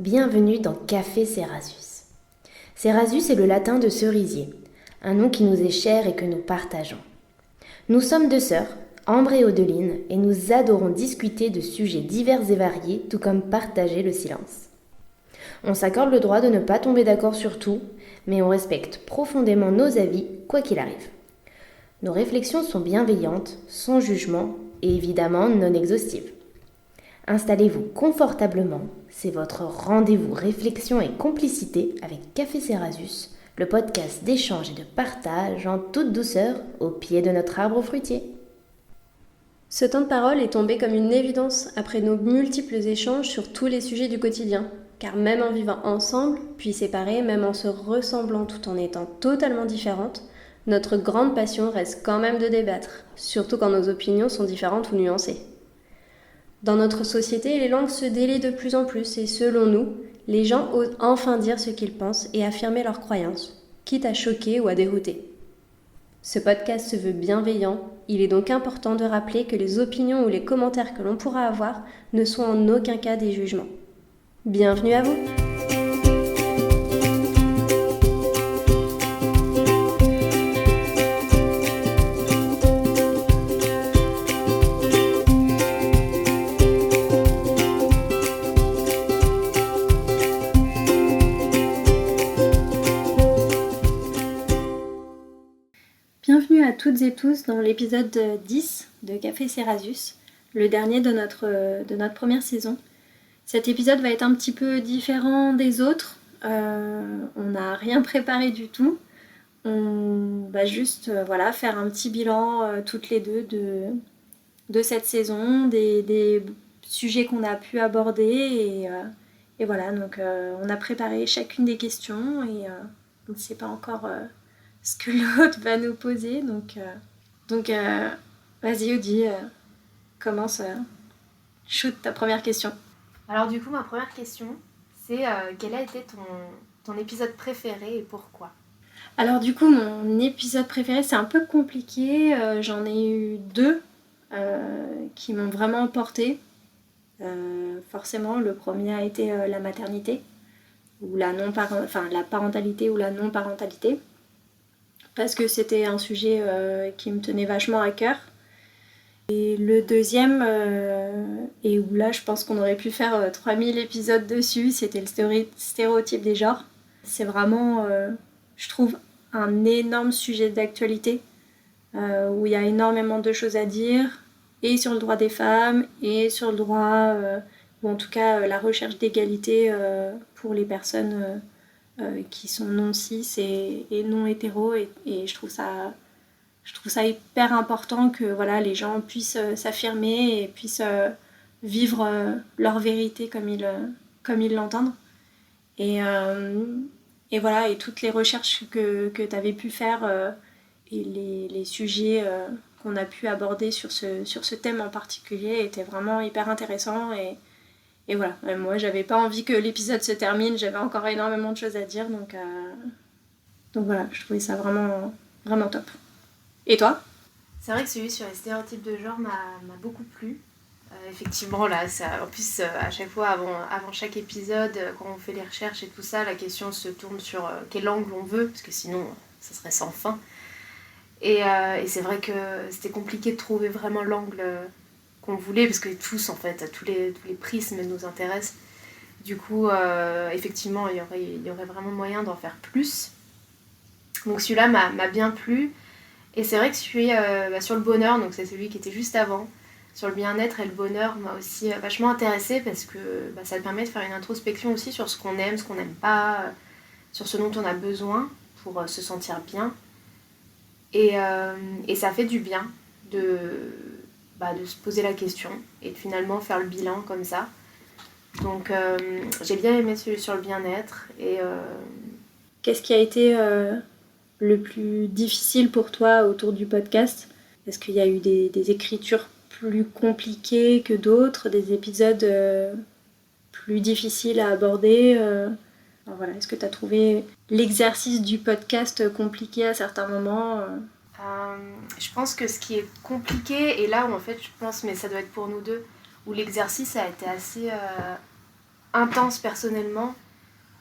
Bienvenue dans Café Cerasus. Cerasus est le latin de cerisier, un nom qui nous est cher et que nous partageons. Nous sommes deux sœurs, Ambre et Odeline, et nous adorons discuter de sujets divers et variés, tout comme partager le silence. On s'accorde le droit de ne pas tomber d'accord sur tout, mais on respecte profondément nos avis, quoi qu'il arrive. Nos réflexions sont bienveillantes, sans jugement et évidemment non exhaustives. Installez-vous confortablement, c'est votre rendez-vous réflexion et complicité avec Café Cerasus, le podcast d'échange et de partage en toute douceur au pied de notre arbre fruitier. Ce temps de parole est tombé comme une évidence après nos multiples échanges sur tous les sujets du quotidien. Car même en vivant ensemble, puis séparés, même en se ressemblant tout en étant totalement différentes, notre grande passion reste quand même de débattre, surtout quand nos opinions sont différentes ou nuancées. Dans notre société, les langues se délient de plus en plus et selon nous, les gens osent enfin dire ce qu'ils pensent et affirmer leurs croyances, quitte à choquer ou à dérouter. Ce podcast se veut bienveillant, il est donc important de rappeler que les opinions ou les commentaires que l'on pourra avoir ne sont en aucun cas des jugements. Bienvenue à vous! Bienvenue à toutes et tous dans l'épisode 10 de Café Cerasus, le dernier de notre première saison. Cet épisode va être un petit peu différent des autres, on n'a rien préparé du tout, on va juste faire un petit bilan toutes les deux de cette saison, des sujets qu'on a pu aborder et voilà, donc on a préparé chacune des questions et on ne sait pas encore ce que l'autre va nous poser, donc vas-y Audi, commence, shoot ta première question. Alors du coup, ma première question, c'est quel a été ton épisode préféré et pourquoi ? Alors du coup, mon épisode préféré, c'est un peu compliqué. J'en ai eu deux qui m'ont vraiment portée. Forcément, le premier a été la maternité, ou la parentalité ou la non-parentalité, parce que c'était un sujet qui me tenait vachement à cœur. Et le deuxième, et où là je pense qu'on aurait pu faire 3000 épisodes dessus, c'était le stéréotype des genres. C'est vraiment, je trouve, un énorme sujet d'actualité, où il y a énormément de choses à dire, et sur le droit des femmes, et sur le droit, ou en tout cas la recherche d'égalité pour les personnes qui sont non cis et non hétéros, et je trouve ça hyper important que voilà, les gens puissent s'affirmer et puissent vivre leur vérité comme ils l'entendent. Et voilà, et toutes les recherches que tu avais pu faire et les sujets qu'on a pu aborder sur ce thème en particulier étaient vraiment hyper intéressants. Et voilà, moi j'avais pas envie que l'épisode se termine, j'avais encore énormément de choses à dire, donc voilà, je trouvais ça vraiment, vraiment top. Et toi ? C'est vrai que celui sur les stéréotypes de genre m'a beaucoup plu. Effectivement, là, en plus, à chaque fois, avant chaque épisode, quand on fait les recherches et tout ça, la question se tourne sur quel angle on veut, parce que sinon, ça serait sans fin. Et c'est vrai que c'était compliqué de trouver vraiment l'angle qu'on voulait, parce que tous, en fait, tous les prismes nous intéressent. Du coup, effectivement, il y aurait vraiment moyen d'en faire plus. Donc celui-là m'a bien plu. Et c'est vrai que celui sur le bonheur, donc c'est celui qui était juste avant, sur le bien-être et le bonheur, m'a aussi vachement intéressée parce que ça permet de faire une introspection aussi sur ce qu'on aime, ce qu'on n'aime pas, sur ce dont on a besoin pour se sentir bien. Et ça fait du bien de se poser la question et de finalement faire le bilan comme ça. Donc j'ai bien aimé celui sur le bien-être. Et qu'est-ce qui a été le plus difficile pour toi autour du podcast ? Est-ce qu'il y a eu des écritures plus compliquées que d'autres, des épisodes plus difficiles à aborder voilà, est-ce que tu as trouvé l'exercice du podcast compliqué à certains moments Je pense que ce qui est compliqué, et là où en fait je pense, mais ça doit être pour nous deux, où l'exercice a été assez intense personnellement,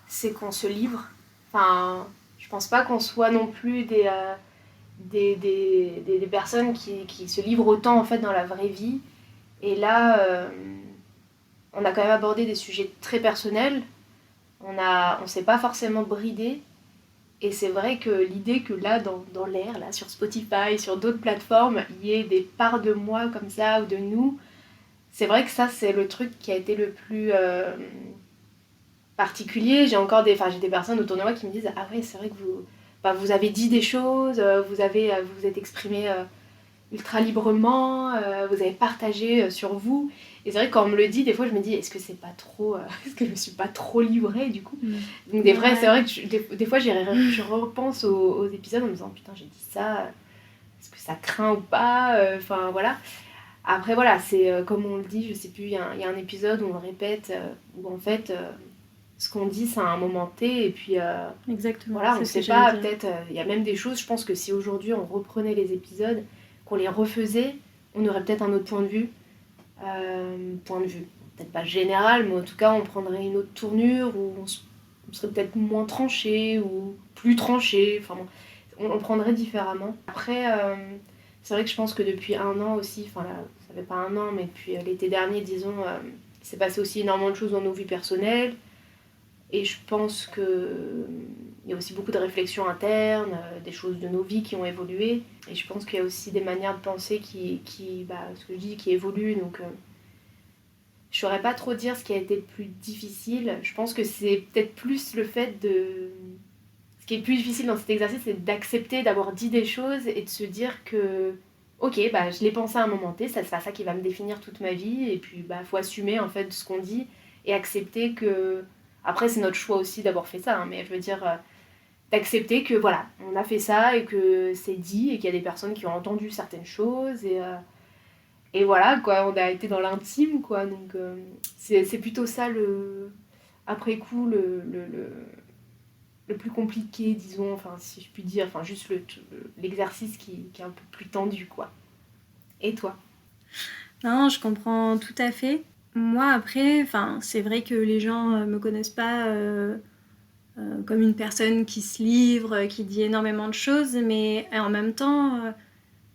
c'est qu'on se livre. Enfin, je pense pas qu'on soit non plus des personnes qui se livrent autant en fait dans la vraie vie. Et là, on a quand même abordé des sujets très personnels. On s'est pas forcément bridé. Et c'est vrai que l'idée que là, dans l'air, là, sur Spotify, sur d'autres plateformes, il y ait des parts de moi comme ça ou de nous, c'est vrai que ça, c'est le truc qui a été le plus particulier. J'ai des personnes autour de moi qui me disent ah ouais, c'est vrai que vous avez dit des choses, vous vous êtes exprimé ultra librement, vous avez partagé sur vous. Et c'est vrai que quand on me le dit, des fois je me dis est-ce que c'est pas trop, est-ce que je me suis pas trop livrée du coup. Donc c'est vrai que des fois je repense aux épisodes en me disant putain j'ai dit ça, est-ce que ça craint ou pas, enfin voilà. Après voilà, c'est comme on le dit, je sais plus, il y a un épisode où on le répète, où en fait ce qu'on dit c'est à un moment T et puis Exactement, voilà, on sait pas, peut-être il y a même des choses, je pense que si aujourd'hui on reprenait les épisodes, qu'on les refaisait, on aurait peut-être un autre point de vue peut-être pas général, mais en tout cas on prendrait une autre tournure où on serait peut-être moins tranché ou plus tranché, enfin bon, on prendrait différemment. Après c'est vrai que je pense que depuis un an aussi, enfin là, ça fait pas un an, mais depuis l'été dernier disons, il s'est passé aussi énormément de choses dans nos vies personnelles. Et je pense qu'il y a aussi beaucoup de réflexions internes, des choses de nos vies qui ont évolué. Et je pense qu'il y a aussi des manières de penser ce que je dis, qui évoluent. Donc je saurais pas trop dire ce qui a été le plus difficile. Je pense que c'est peut-être plus le fait de... Ce qui est le plus difficile dans cet exercice, c'est d'accepter d'avoir dit des choses et de se dire que... Ok, bah, je l'ai pensé à un moment T, ça c'est pas ça qui va me définir toute ma vie. Et puis, bah, faut assumer en fait ce qu'on dit et accepter que... Après, c'est notre choix aussi d'avoir fait ça, hein, mais je veux dire, d'accepter que voilà, on a fait ça et que c'est dit et qu'il y a des personnes qui ont entendu certaines choses et voilà, quoi, on a été dans l'intime, quoi. Donc, c'est plutôt ça, après coup, le plus compliqué, disons, enfin, si je puis dire, enfin, juste l'exercice qui est un peu plus tendu, quoi. Et toi ? Non, je comprends tout à fait. Moi, après, c'est vrai que les gens me connaissent pas comme une personne qui se livre, qui dit énormément de choses, mais en même temps,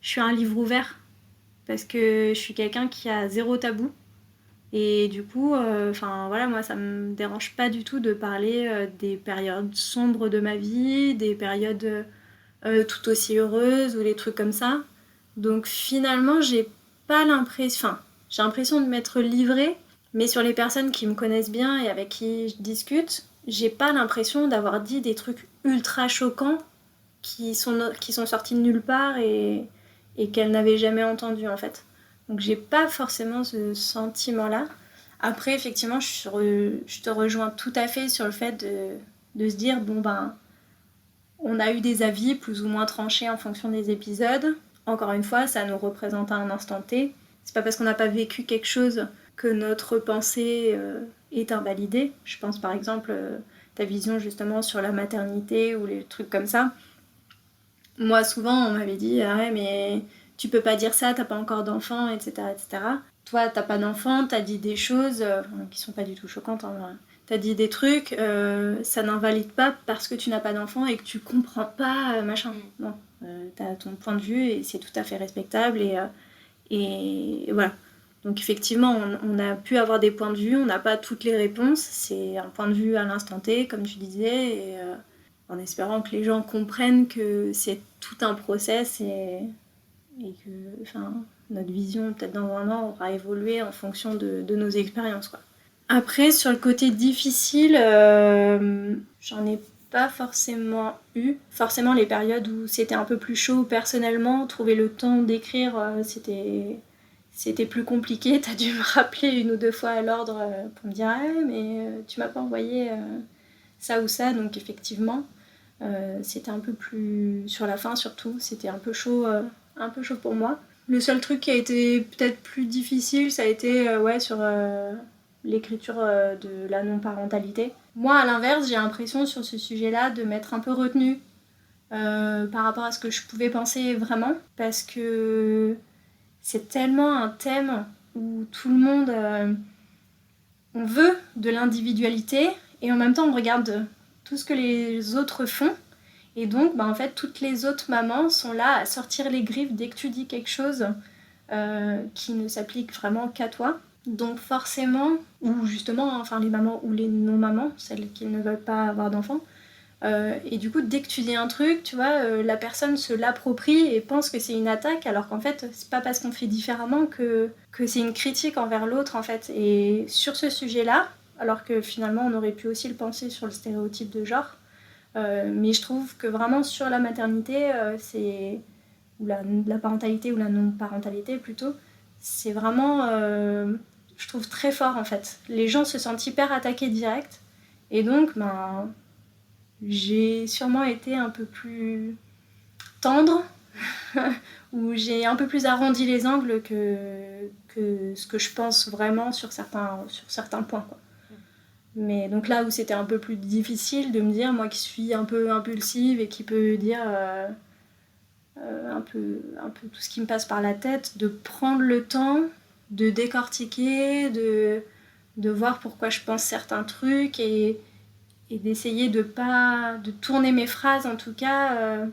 je suis un livre ouvert parce que je suis quelqu'un qui a zéro tabou. Et du coup, voilà, moi, ça me dérange pas du tout de parler des périodes sombres de ma vie, des périodes tout aussi heureuses ou des trucs comme ça. Donc finalement, j'ai pas l'impression... Enfin, j'ai l'impression de m'être livrée, mais sur les personnes qui me connaissent bien et avec qui je discute, j'ai pas l'impression d'avoir dit des trucs ultra choquants qui sont sortis de nulle part et qu'elles n'avaient jamais entendu en fait. Donc j'ai pas forcément ce sentiment-là. Après, effectivement, je te rejoins tout à fait sur le fait de se dire, bon ben, on a eu des avis plus ou moins tranchés en fonction des épisodes. Encore une fois, ça nous représente à un instant T. C'est pas parce qu'on n'a pas vécu quelque chose que notre pensée est invalidée. Je pense par exemple ta vision justement sur la maternité ou les trucs comme ça. Moi, souvent, on m'avait dit ah ouais, mais tu peux pas dire ça, t'as pas encore d'enfant, etc., etc. Toi, t'as pas d'enfant, t'as dit des choses qui sont pas du tout choquantes. Hein, t'as dit des trucs, ça n'invalide pas parce que tu n'as pas d'enfant et que tu comprends pas, machin. Non, t'as ton point de vue et c'est tout à fait respectable et voilà. Donc effectivement, on a pu avoir des points de vue, on n'a pas toutes les réponses, c'est un point de vue à l'instant T, comme tu disais, et en espérant que les gens comprennent que c'est tout un process et que notre vision, peut-être dans un an, aura évolué en fonction de nos expériences, quoi. Après, sur le côté difficile, j'en ai pas forcément eu. Forcément, les périodes où c'était un peu plus chaud personnellement, trouver le temps d'écrire, c'était plus compliqué. T'as dû me rappeler une ou deux fois à l'ordre pour me dire ah, mais tu m'as pas envoyé ça ou ça. Donc effectivement, c'était un peu plus... Sur la fin surtout, c'était un peu chaud pour moi. Le seul truc qui a été peut-être plus difficile, ça a été sur l'écriture de la non-parentalité. Moi, à l'inverse, j'ai l'impression sur ce sujet-là de m'être un peu retenue par rapport à ce que je pouvais penser vraiment, parce que c'est tellement un thème où tout le monde on veut de l'individualité et en même temps on regarde tout ce que les autres font. Et donc, en fait, toutes les autres mamans sont là à sortir les griffes dès que tu dis quelque chose qui ne s'applique vraiment qu'à toi. Donc forcément, ou justement, enfin les mamans ou les non-mamans, celles qui ne veulent pas avoir d'enfants, et du coup, dès que tu dis un truc, tu vois, la personne se l'approprie et pense que c'est une attaque, alors qu'en fait, c'est pas parce qu'on fait différemment que c'est une critique envers l'autre, en fait. Et sur ce sujet-là, alors que finalement, on aurait pu aussi le penser sur le stéréotype de genre, mais je trouve que vraiment sur la maternité, ou la parentalité ou la non-parentalité plutôt, c'est vraiment, je trouve très fort en fait. Les gens se sentent hyper attaqués direct, et donc j'ai sûrement été un peu plus tendre, où j'ai un peu plus arrondi les angles que ce que je pense vraiment sur certains points, quoi. Mais donc là où c'était un peu plus difficile de me dire, moi qui suis un peu impulsive et qui peut dire un peu tout ce qui me passe par la tête, de prendre le temps de décortiquer, de voir pourquoi je pense certains trucs et d'essayer de tourner mes phrases en tout cas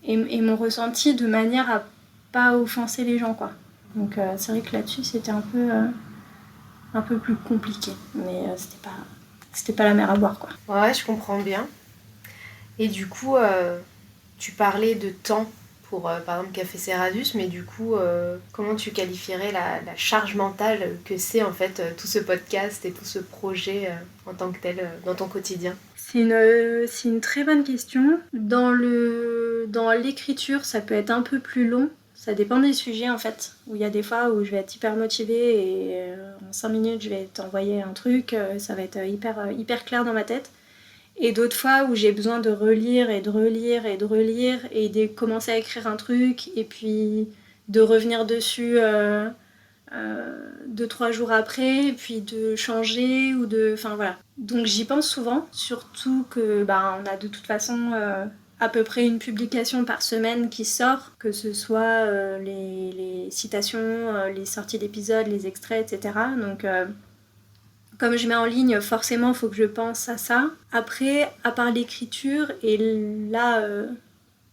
et mon ressenti de manière à pas offenser les gens, quoi. Donc c'est vrai que là-dessus c'était un peu plus compliqué, mais c'était pas la mer à boire, quoi. Ouais, je comprends bien. Et du coup, tu parlais de temps pour, par exemple, Café Céradus, mais du coup, comment tu qualifierais la charge mentale que c'est en fait tout ce podcast et tout ce projet en tant que tel dans ton quotidien? C'est une très bonne question. Dans l'écriture, ça peut être un peu plus long. Ça dépend des sujets en fait. Où il y a des fois où je vais être hyper motivée et en 5 minutes je vais t'envoyer un truc, ça va être hyper clair dans ma tête. Et d'autres fois où j'ai besoin de relire et de relire et de relire et de commencer à écrire un truc et puis de revenir dessus 2-3 jours après, et puis de changer ou de. Enfin voilà. Donc j'y pense souvent, surtout que on a de toute façon à peu près une publication par semaine qui sort, que ce soit les citations, les sorties d'épisodes, les extraits, etc. Donc comme je mets en ligne, forcément, il faut que je pense à ça. Après, à part l'écriture, et là,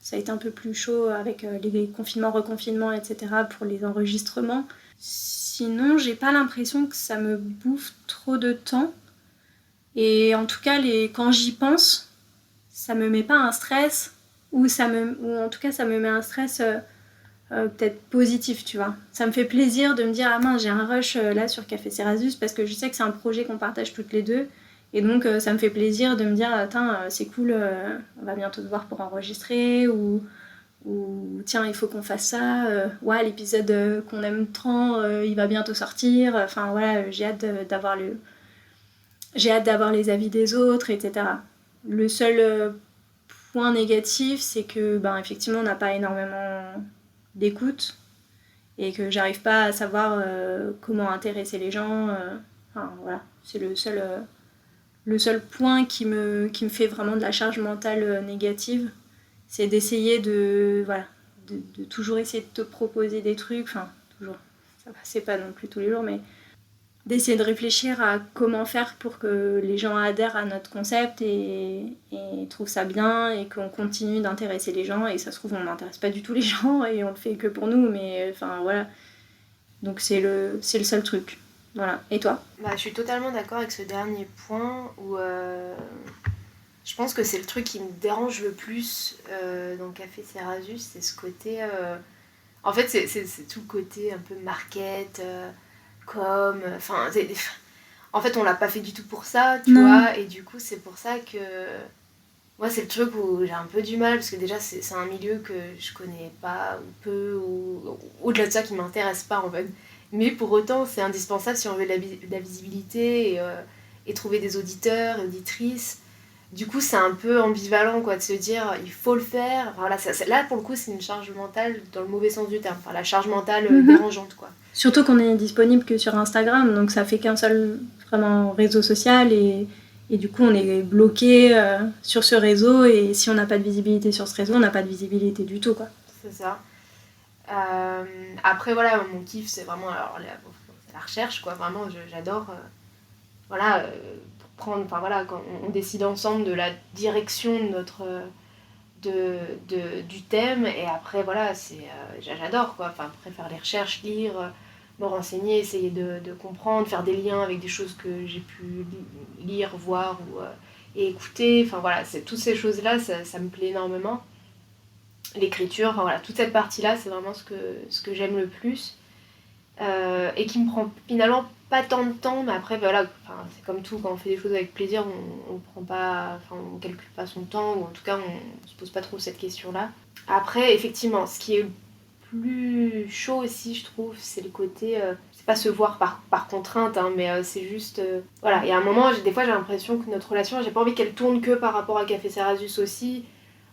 ça a été un peu plus chaud avec les confinements, reconfinements, etc. pour les enregistrements. Sinon, j'ai pas l'impression que ça me bouffe trop de temps. Et en tout cas, quand j'y pense, ça me met pas un stress, ou en tout cas, ça me met un stress peut-être positif, tu vois. Ça me fait plaisir de me dire, ah mince, j'ai un rush là sur Café Cérasus, parce que je sais que c'est un projet qu'on partage toutes les deux. Et donc, ça me fait plaisir de me dire, attends, c'est cool, on va bientôt te voir pour enregistrer, ou tiens, il faut qu'on fasse ça, ouais, l'épisode qu'on aime tant, il va bientôt sortir. Enfin, voilà, j'ai hâte d'avoir les avis des autres, etc. Le seul point négatif, c'est que, effectivement, on n'a pas énormément d'écoute et que j'arrive pas à savoir comment intéresser les gens. Enfin, voilà, c'est le seul point qui me fait vraiment de la charge mentale négative, c'est d'essayer de toujours essayer de te proposer des trucs, enfin toujours, c'est pas non plus tous les jours, mais d'essayer de réfléchir à comment faire pour que les gens adhèrent à notre concept et trouvent ça bien et qu'on continue d'intéresser les gens. Et ça se trouve, on n'intéresse pas du tout les gens et on le fait que pour nous, mais enfin voilà. Donc c'est le seul truc. Voilà. Et toi ? Je suis totalement d'accord avec ce dernier point où je pense que c'est le truc qui me dérange le plus dans Café Cérasus, c'est ce côté... En fait, c'est tout le côté un peu market, enfin... En fait, on l'a pas fait du tout pour ça, tu vois, et du coup, c'est pour ça que... Moi, c'est le truc où j'ai un peu du mal, parce que déjà, c'est un milieu que je connais pas, ou peu, ou au-delà de ça, qui m'intéresse pas, en fait. Mais pour autant, c'est indispensable si on veut de la visibilité et trouver des auditeurs et auditrices. Du coup, c'est un peu ambivalent, quoi, de se dire, il faut le faire. Enfin, voilà, là, pour le coup, c'est une charge mentale dans le mauvais sens du terme. Enfin, la charge mentale dérangeante, quoi. Surtout qu'on est disponible que sur Instagram, donc ça fait qu'un seul vraiment réseau social et du coup on est bloqué sur ce réseau et si on n'a pas de visibilité sur ce réseau, on n'a pas de visibilité du tout, quoi. C'est ça. Après voilà, mon kiff c'est vraiment la recherche, quoi. Vraiment j'adore voilà, pour prendre, enfin voilà, quand on décide ensemble de la direction de notre du thème, et après voilà, j'adore quoi, enfin après faire les recherches, lire, me renseigner, essayer de comprendre, faire des liens avec des choses que j'ai pu lire, voir et écouter, enfin voilà, toutes ces choses là, ça me plaît énormément. L'écriture, enfin voilà, toute cette partie là, c'est vraiment ce que j'aime le plus. Et qui me prend finalement pas tant de temps, mais après voilà, c'est comme tout, quand on fait des choses avec plaisir, on prend pas, on calcule pas son temps, ou en tout cas on se pose pas trop cette question là. Après effectivement, ce qui est le plus chaud aussi, je trouve, c'est le côté, c'est pas se voir par contrainte, hein, mais c'est juste, voilà, il y a un moment, des fois j'ai l'impression que notre relation, j'ai pas envie qu'elle tourne que par rapport à Café Cerasus aussi,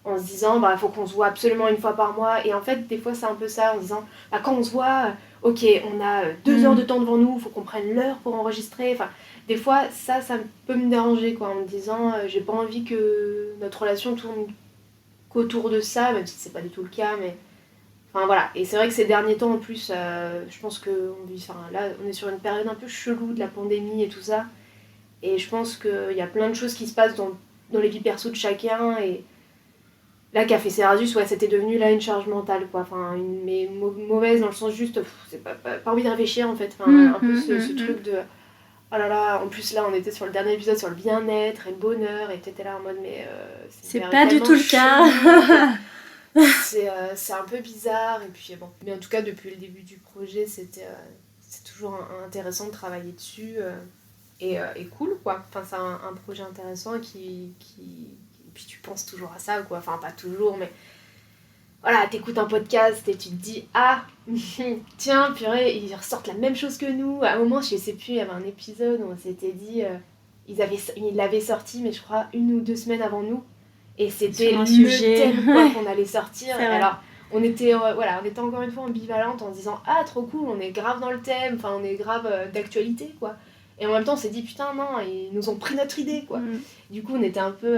en se disant il faut qu'on se voit absolument une fois par mois, et en fait des fois c'est un peu ça, en se disant quand on se voit, ok, on a 2 heures de temps devant nous, il faut qu'on prenne l'heure pour enregistrer, enfin des fois ça peut me déranger quoi, en me disant j'ai pas envie que notre relation tourne qu'autour de ça, même si c'est pas du tout le cas, mais enfin voilà. Et c'est vrai que ces derniers temps en plus, je pense que là on est sur une période un peu chelou de la pandémie et tout ça, et je pense qu'il y a plein de choses qui se passent dans les vies perso de chacun, et là, Café Cerasus, ouais, c'était devenu là une charge mentale, quoi. Enfin, mais mauvaise dans le sens juste, c'est pas envie de réfléchir en fait. Enfin, un peu ce truc de, oh là là, en plus là, on était sur le dernier épisode sur le bien-être et le bonheur, et t'étais là en mode, mais c'est pas du tout le cas. C'est un peu bizarre, et puis bon. Mais en tout cas, depuis le début du projet, c'est toujours intéressant de travailler dessus, et cool, quoi. Enfin, c'est un projet intéressant qui puis tu penses toujours à ça, quoi. Enfin, pas toujours, mais voilà, t'écoutes un podcast et tu te dis tiens, purée, ils ressortent la même chose que nous. À un moment, je sais plus, il y avait un épisode où on s'était dit ils l'avaient sorti, mais je crois 1 ou 2 semaines avant nous, et c'était le sujet thème quoi, qu'on allait sortir. Et alors on était encore une fois ambivalente en se disant trop cool, on est grave dans le thème, enfin on est grave d'actualité quoi. Et en même temps on s'est dit putain non, ils nous ont pris notre idée quoi. Du coup on était un peu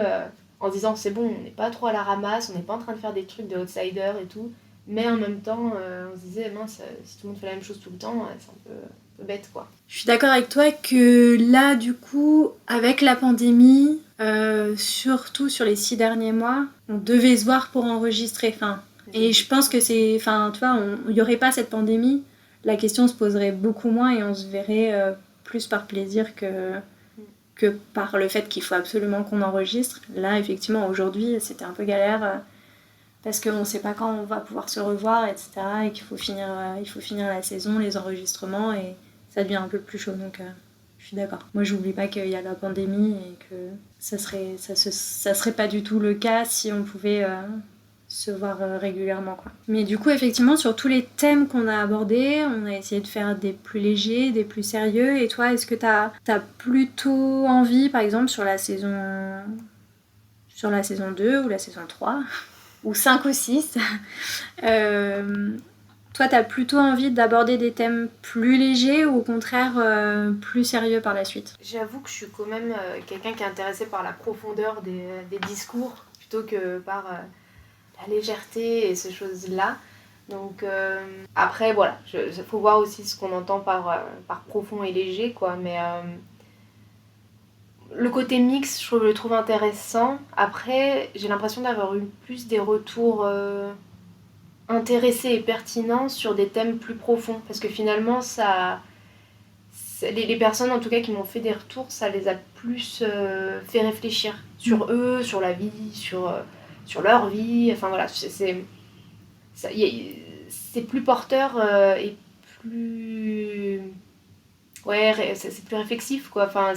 en se disant c'est bon, on n'est pas trop à la ramasse, on n'est pas en train de faire des trucs de outsider et tout, mais en même temps on se disait mince, si tout le monde fait la même chose tout le temps, c'est un peu bête quoi. Je suis d'accord avec toi que là du coup avec la pandémie, surtout sur les 6 derniers mois, on devait se voir pour enregistrer, et je pense que tu vois, il n'y aurait pas cette pandémie, la question se poserait beaucoup moins et on se verrait plus par plaisir que par le fait qu'il faut absolument qu'on enregistre. Là, effectivement, aujourd'hui, c'était un peu galère parce qu'on ne sait pas quand on va pouvoir se revoir, etc. Et qu'il faut finir la saison, les enregistrements, et ça devient un peu plus chaud. Donc, je suis d'accord. Moi, j'oublie pas qu'il y a la pandémie et que ça serait pas du tout le cas si on pouvait se voir régulièrement, quoi. Mais du coup, effectivement, sur tous les thèmes qu'on a abordés, on a essayé de faire des plus légers, des plus sérieux. Et toi, est-ce que t'as plutôt envie, par exemple, sur la saison 2 ou la saison 3 ou 5 ou 6, toi, t'as plutôt envie d'aborder des thèmes plus légers ou au contraire plus sérieux par la suite? J'avoue que je suis quand même quelqu'un qui est intéressé par la profondeur des discours plutôt que par la légèreté et ces choses-là. Donc après, voilà, il faut voir aussi ce qu'on entend par profond et léger, quoi. Mais le côté mix, je le trouve intéressant. Après, j'ai l'impression d'avoir eu plus des retours intéressés et pertinents sur des thèmes plus profonds. Parce que finalement, les personnes en tout cas qui m'ont fait des retours, ça les a plus fait réfléchir sur eux, sur la vie, sur leur vie. Enfin voilà, c'est plus porteur et plus... Ouais, c'est plus réflexif quoi. Enfin,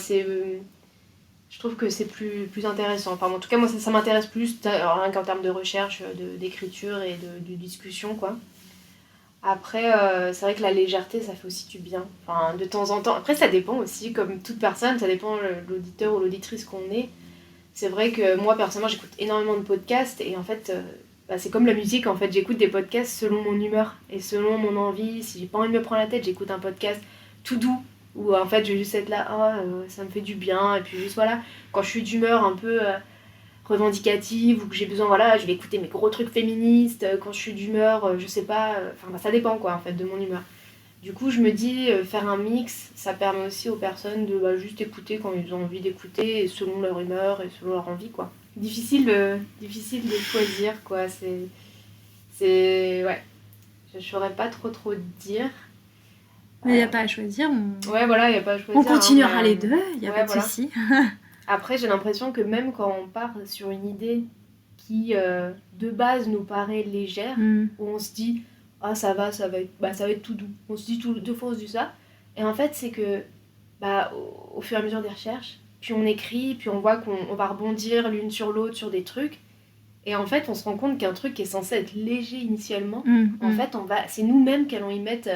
je trouve que c'est plus intéressant. Enfin, en tout cas, moi, ça m'intéresse plus, rien qu'en termes de recherche, d'écriture et de discussion, quoi. Après, c'est vrai que la légèreté, ça fait aussi du bien. Enfin, de temps en temps. Après, ça dépend aussi, comme toute personne, ça dépend de l'auditeur ou l'auditrice qu'on est. C'est vrai que moi, personnellement, j'écoute énormément de podcasts, et en fait, c'est comme la musique, en fait, j'écoute des podcasts selon mon humeur et selon mon envie. Si j'ai pas envie de me prendre la tête, j'écoute un podcast tout doux, où en fait je vais juste être là, ça me fait du bien, et puis juste voilà, quand je suis d'humeur un peu revendicative, ou que j'ai besoin, voilà, je vais écouter mes gros trucs féministes, quand je suis d'humeur, je sais pas, ça dépend quoi en fait de mon humeur. Du coup, je me dis, faire un mix, ça permet aussi aux personnes de juste écouter quand ils ont envie d'écouter, et selon leur humeur et selon leur envie, quoi. Difficile de choisir, quoi. Ouais, je saurais pas trop dire. Mais il n'y a pas à choisir. Ouais, voilà, il n'y a pas à choisir. On continuera hein, les deux, il n'y a pas de voilà. souci. Après, j'ai l'impression que même quand on part sur une idée qui, de base, nous paraît légère, où on se dit, ah, ça va être tout doux. On se dit deux fois, on se dit ça. Et en fait, c'est que, au fur et à mesure des recherches, puis on écrit, puis on voit qu'on va rebondir l'une sur l'autre sur des trucs. Et en fait, on se rend compte qu'un truc qui est censé être léger initialement, en fait, c'est nous-mêmes qui allons y mettre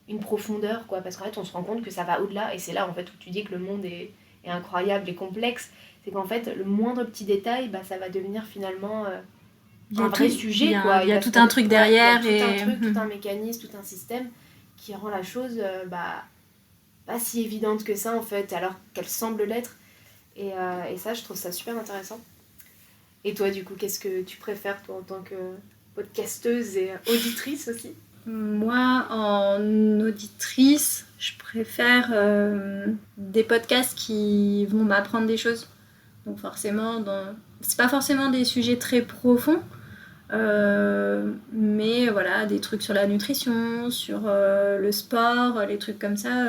une profondeur, quoi. Parce qu'en fait, on se rend compte que ça va au-delà. Et c'est là, en fait, où tu dis que le monde est incroyable et complexe. C'est qu'en fait, le moindre petit détail, ça va devenir finalement un vrai sujet, quoi. Il y a tout un truc derrière. Il y a tout un mécanisme, tout un système qui rend la chose pas si évidente que ça, en fait, alors qu'elle semble l'être. Et ça, je trouve ça super intéressant. Et toi, du coup, qu'est-ce que tu préfères, toi, en tant que podcasteuse et auditrice aussi ? Moi, en auditrice, je préfère des podcasts qui vont m'apprendre des choses. Donc forcément, c'est pas forcément des sujets très profonds, mais voilà, des trucs sur la nutrition, sur le sport, les trucs comme ça.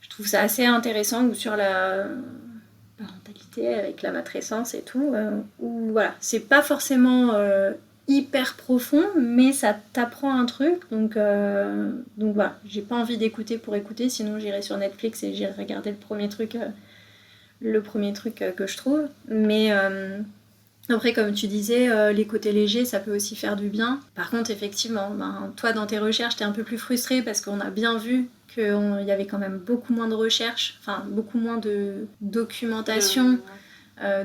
Je trouve ça assez intéressant, ou sur la parentalité avec la matrescence et tout. Où voilà, c'est pas forcément hyper profond, mais ça t'apprend un truc. Donc voilà, j'ai pas envie d'écouter pour écouter, sinon j'irai sur Netflix et j'irai regarder le premier truc que je trouve. Mais après, comme tu disais, les côtés légers, ça peut aussi faire du bien. Par contre, effectivement, toi, dans tes recherches, t'es un peu plus frustrée parce qu'on a bien vu qu'il y avait quand même beaucoup moins de recherches, enfin, beaucoup moins de documentation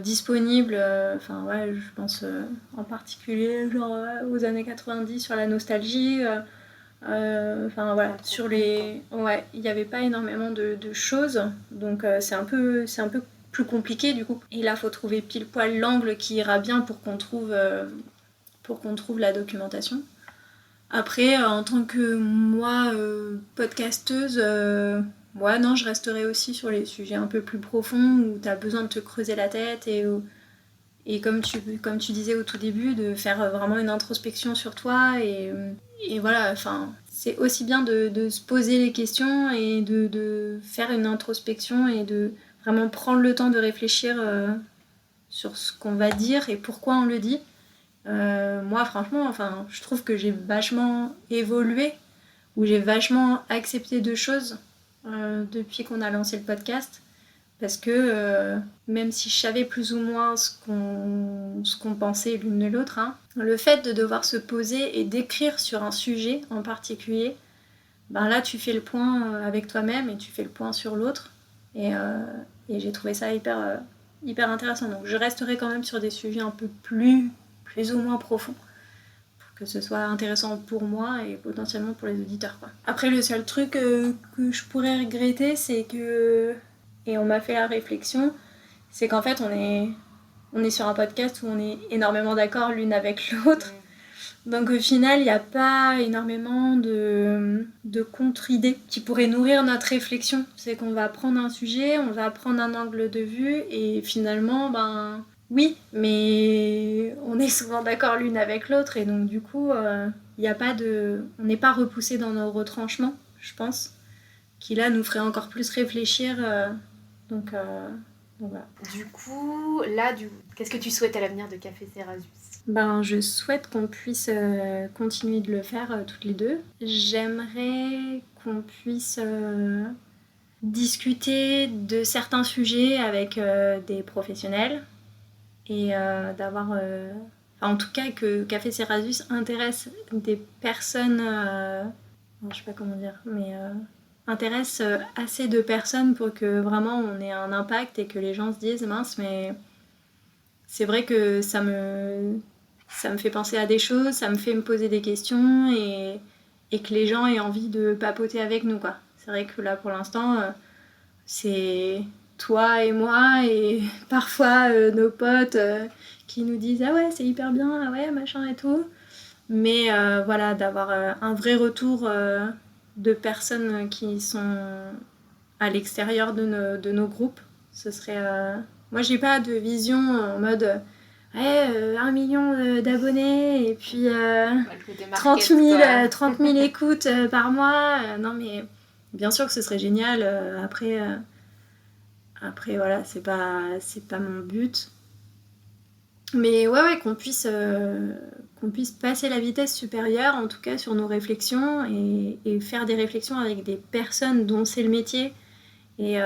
disponible. Je pense en particulier aux années 90 sur la nostalgie. Sur les... Ouais, il n'y avait pas énormément de choses, donc c'est un peu plus compliqué du coup. Et là, il faut trouver pile poil l'angle qui ira bien pour qu'on trouve la documentation. Après, en tant que moi, podcasteuse, non, je resterai aussi sur les sujets un peu plus profonds où tu as besoin de te creuser la tête et comme tu disais au tout début, de faire vraiment une introspection sur toi et voilà, enfin, c'est aussi bien de se poser les questions et de faire une introspection et de vraiment prendre le temps de réfléchir sur ce qu'on va dire et pourquoi on le dit. Moi, franchement, enfin, je trouve que j'ai vachement évolué, ou j'ai vachement accepté de choses depuis qu'on a lancé le podcast. Parce que même si je savais plus ou moins ce qu'on pensait l'une de l'autre, le fait de devoir se poser et d'écrire sur un sujet en particulier, là tu fais le point avec toi-même et tu fais le point sur l'autre. Et j'ai trouvé ça hyper intéressant. Donc je resterai quand même sur des sujets un peu plus ou moins profonds, pour que ce soit intéressant pour moi et potentiellement pour les auditeurs, quoi. Après, le seul truc que je pourrais regretter, c'est que... Et on m'a fait la réflexion, c'est qu'en fait, on est sur un podcast où on est énormément d'accord l'une avec l'autre. Donc au final, il n'y a pas énormément de contre-idées qui pourraient nourrir notre réflexion. C'est qu'on va prendre un sujet, on va prendre un angle de vue, et finalement, oui, mais on est souvent d'accord l'une avec l'autre, et donc du coup, on n'est pas repoussé dans nos retranchements, je pense, qui là nous ferait encore plus réfléchir. Donc voilà. Du coup, là, qu'est-ce que tu souhaites à l'avenir de Café Cerasus ? Je souhaite qu'on puisse continuer de le faire toutes les deux. J'aimerais qu'on puisse discuter de certains sujets avec des professionnels et d'avoir... en tout cas, que Café Cerasus intéresse des personnes... je sais pas comment dire, mais... intéresse assez de personnes pour que vraiment on ait un impact et que les gens se disent mince, mais c'est vrai que ça me fait penser à des choses, ça me fait me poser des questions et que les gens aient envie de papoter avec nous, quoi. C'est vrai que là pour l'instant c'est toi et moi et parfois nos potes qui nous disent ah ouais c'est hyper bien, ah ouais machin et tout, mais voilà, d'avoir un vrai retour de personnes qui sont à l'extérieur de nos groupes. Ce serait... Moi, j'ai pas de vision en mode... 1 million d'abonnés et puis 30 000 écoutes par mois. Non, mais bien sûr que ce serait génial. Après, voilà, c'est pas mon but. Mais ouais, qu'on puisse passer la vitesse supérieure, en tout cas sur nos réflexions, et faire des réflexions avec des personnes dont c'est le métier, et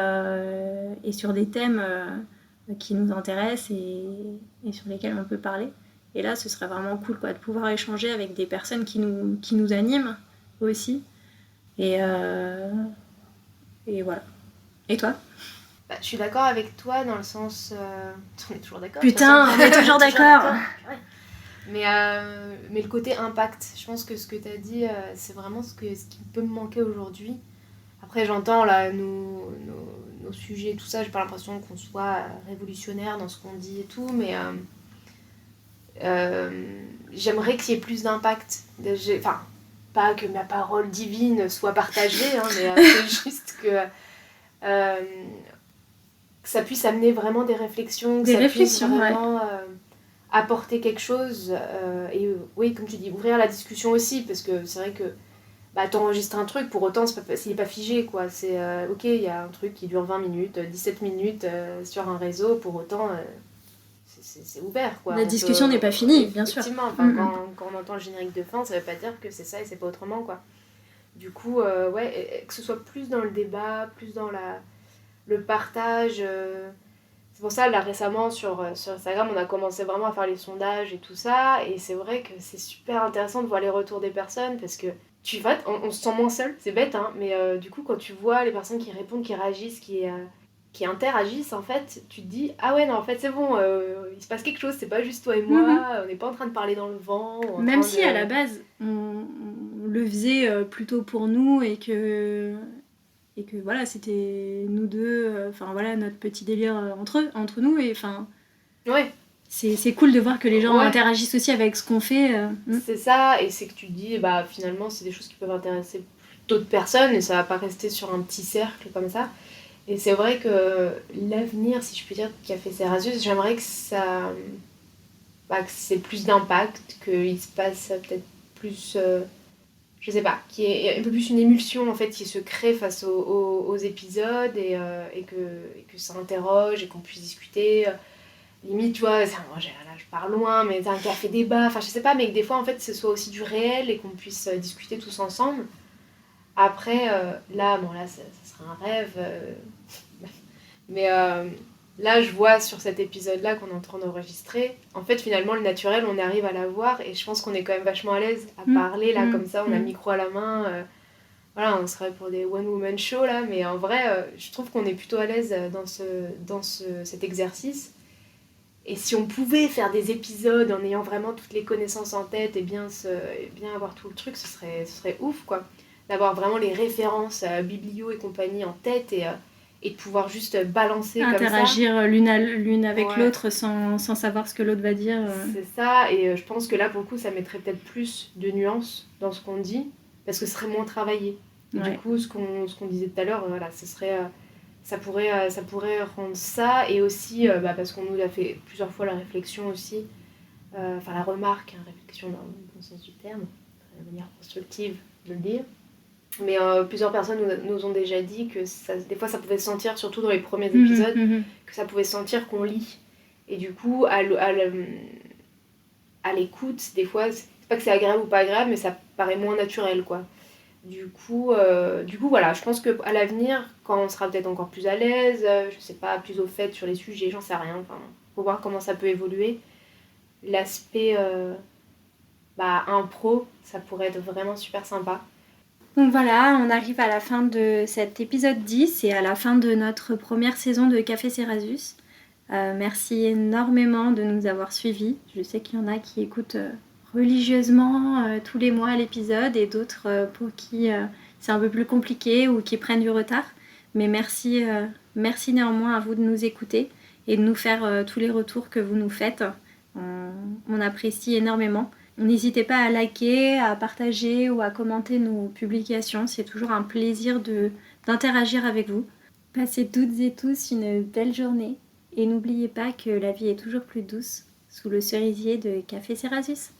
sur des thèmes qui nous intéressent et sur lesquels on peut parler. Et là, ce serait vraiment cool de pouvoir échanger avec des personnes qui nous animent aussi. Et voilà. Et toi ? Je suis d'accord avec toi dans le sens... On est toujours d'accord. Putain, on est toujours d'accord. Mais le côté impact, je pense que ce que tu as dit, c'est vraiment ce qui peut me manquer aujourd'hui. Après, j'entends là, nos sujets, tout ça, j'ai pas l'impression qu'on soit révolutionnaire dans ce qu'on dit et tout, mais j'aimerais qu'il y ait plus d'impact. Enfin, pas que ma parole divine soit partagée, hein, mais c'est juste que ça puisse amener vraiment des réflexions, que ça puisse vraiment apporter quelque chose. Et oui, comme tu dis, ouvrir la discussion aussi, parce que c'est vrai que t'enregistres un truc, pour autant, il n'est pas figé, quoi. C'est ok, il y a un truc qui dure 20 minutes, 17 minutes sur un réseau, pour autant, c'est ouvert, quoi. La discussion n'est pas finie, bien sûr. Effectivement, quand on entend le générique de fin, ça veut pas dire que c'est ça et c'est pas autrement, quoi. Du coup, que ce soit plus dans le débat, plus dans le partage. C'est pour ça, là, récemment, sur Instagram, on a commencé vraiment à faire les sondages et tout ça, et c'est vrai que c'est super intéressant de voir les retours des personnes, parce que on se sent moins seul, c'est bête, hein, mais du coup, quand tu vois les personnes qui répondent, qui réagissent, qui interagissent, en fait, tu te dis, ah ouais, non, en fait, c'est bon, il se passe quelque chose, c'est pas juste toi et moi, on n'est pas en train de parler dans le vent. Même si, à la base, on le faisait plutôt pour nous, et que voilà, c'était nous deux, voilà, notre petit délire entre nous, et ouais. C'est cool de voir que les gens interagissent aussi avec ce qu'on fait. C'est ça, et c'est que tu te dis, finalement, c'est des choses qui peuvent intéresser d'autres personnes, et ça va pas rester sur un petit cercle comme ça. Et c'est vrai que l'avenir, si je puis dire, de Café Cerasus, j'aimerais que ça... que c'est plus d'impact, qu'il se passe peut-être plus... je sais pas, qu'il y ait un peu plus une émulsion, en fait, qui se crée face aux épisodes, et que ça interroge, et qu'on puisse discuter... limite, tu vois, là je pars loin, mais un café débat, je sais pas, mais que des fois en fait ce soit aussi du réel et qu'on puisse discuter tous ensemble. Après, là ça serait un rêve, mais là je vois sur cet épisode-là qu'on est en train d'enregistrer, en fait finalement le naturel on arrive à l'avoir, et je pense qu'on est quand même vachement à l'aise à parler là comme ça, on a le micro à la main, voilà, on serait pour des one-woman show là, mais en vrai je trouve qu'on est plutôt à l'aise dans cet exercice. Et si on pouvait faire des épisodes en ayant vraiment toutes les connaissances en tête et bien avoir tout le truc, ce serait ouf, quoi. D'avoir vraiment les références biblio et compagnie en tête, et de pouvoir juste balancer comme ça. Interagir l'une avec l'autre sans savoir ce que l'autre va dire. C'est ça, et je pense que là, pour le coup, ça mettrait peut-être plus de nuances dans ce qu'on dit, parce que ce serait moins travaillé. Et du coup, ce qu'on disait tout à l'heure, voilà, ce serait... ça pourrait rendre ça, et aussi parce qu'on nous a fait plusieurs fois la réflexion aussi, la remarque, réflexion dans le bon sens du terme, de manière constructive de le dire, mais plusieurs personnes nous ont déjà dit que des fois ça pouvait se sentir, surtout dans les premiers épisodes, que ça pouvait se sentir qu'on lit, et du coup à l'écoute, des fois c'est pas que c'est agréable ou pas agréable, mais ça paraît moins naturel, quoi. Du coup, voilà, je pense qu'à l'avenir, quand on sera peut-être encore plus à l'aise, je sais pas, plus au fait sur les sujets, j'en sais rien, faut voir comment ça peut évoluer. L'aspect impro, ça pourrait être vraiment super sympa. Donc voilà, on arrive à la fin de cet épisode 10 et à la fin de notre première saison de Café Cerasus. Merci énormément de nous avoir suivis. Je sais qu'il y en a qui écoutent... religieusement tous les mois l'épisode, et d'autres pour qui c'est un peu plus compliqué ou qui prennent du retard, mais merci néanmoins à vous de nous écouter et de nous faire tous les retours que vous nous faites. On apprécie énormément, N'hésitez pas à liker, à partager ou à commenter nos publications. C'est toujours un plaisir d'interagir avec vous. Passez toutes et tous une belle journée. Et n'oubliez pas que la vie est toujours plus douce sous le cerisier de Café Cerasus.